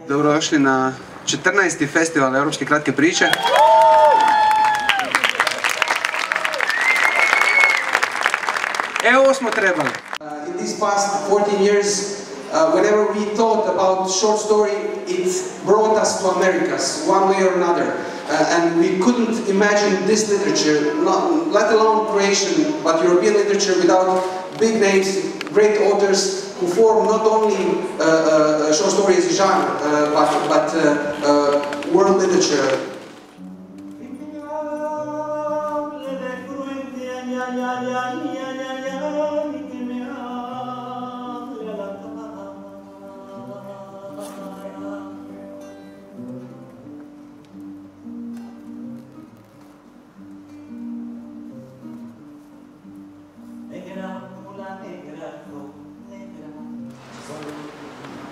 Dobrodošli na 14. festival Europske kratke priče. Evo smo trebali. In these past 14 years, whenever we thought about short story, it brought us to Americas, one way or another. And we couldn't imagine this literature, let alone Croatian, but European literature without big names, great authors who form not only short story as a genre, but world literature.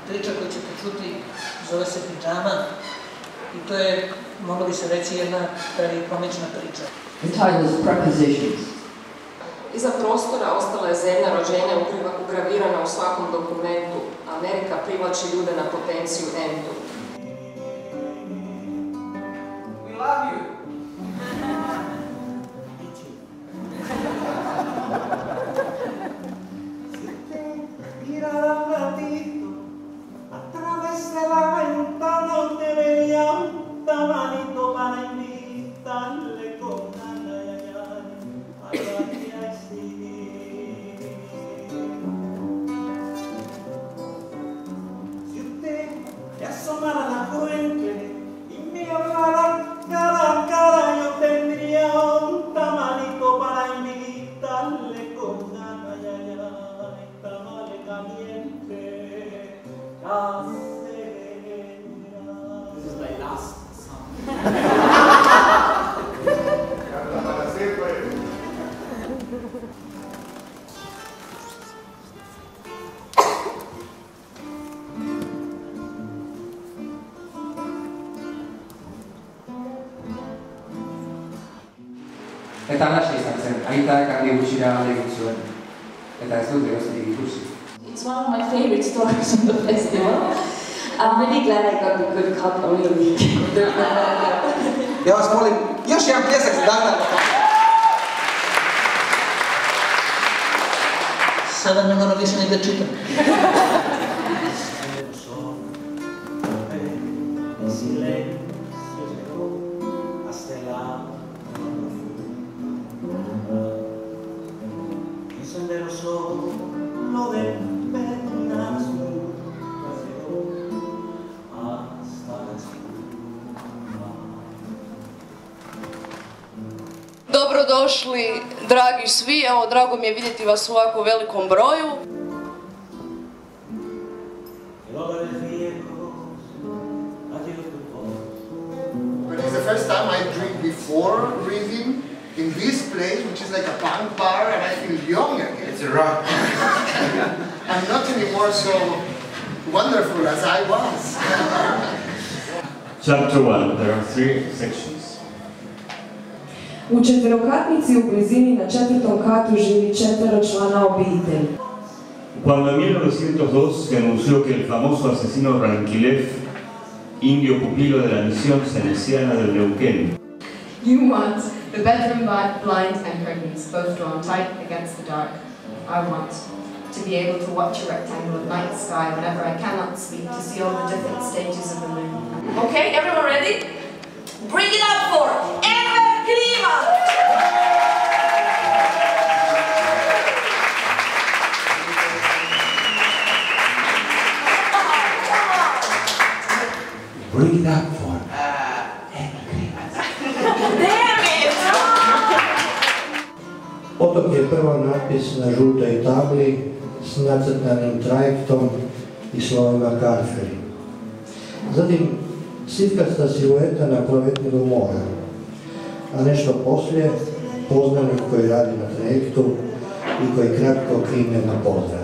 Priča koju ćete čuti zove se Pidžama i to je, moglo bi se reći, jedna tragikomična priča. The title is Prepositions. Iza prostora ostala je zemlja rođenja ugravirana u svakom dokumentu. Amerika privlači ljude na potenciju entu. We love you. This is my last song. Eta halaxe izan zen, aitak argi gutxira egin zuen. Eta ez dut geroztik ikusi. It's one of my favorite stories of the festival. I'm really glad I got the good cut on the week. Ja vas molim, još jedan pljesak za Dagmar. Sada ne moram više ni da čitam. Dobrodošli, dragi svi, evo drago mi je vidjeti vas u ovako velikom broju. But it's the first time I drink before reading in this place, which is like a punk bar, and I feel young again. It's a rock. I'm not anymore so wonderful as I was. Chapter 1. There are 3 sections. U četverokatnici u blizini na 4. katu živi 4-člana obitelj. Cuando en 1902 se anunció que el famoso asesino Ranquilev, indio pupilo de la misión ceneciana del Neuquén, You want the bedroom blind and curtains, both drawn tight against the dark. I want to be able to watch a rectangle of night sky whenever I cannot sleep, to see all the different stages of the moon. Okay, everyone ready? Bring it up for Eva Klima! Bring it up for Otok je prva natpis na žutoj tabli s nacrtanim trajektom i slovima Karferi. Zatim sitkasta silueta na provetnilu mora, a nešto poslije poznanik koji radi na trajektu i koji kratko krine na pozdrav.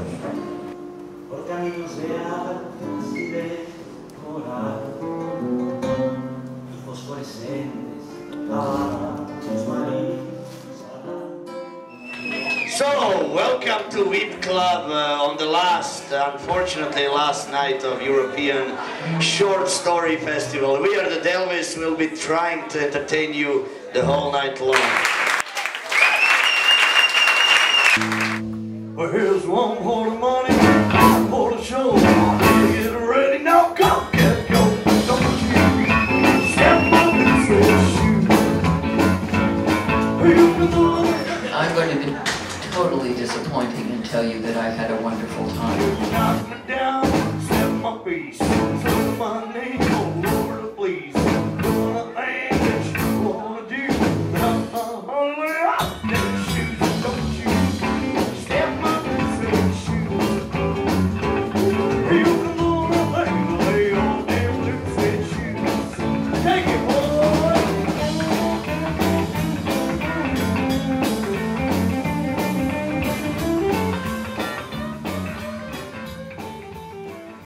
So, welcome to VIP Club on the last, unfortunately last night of European Short Story Festival. We are the Delvis, we'll be trying to entertain you the whole night long. Well, here's one for the money, one for the show. Get ready now, go, get go. Don't you step up and switch. I'm going to be totally disappointing and tell you that I had a wonderful time. Knock me down, step my piece, throw my name.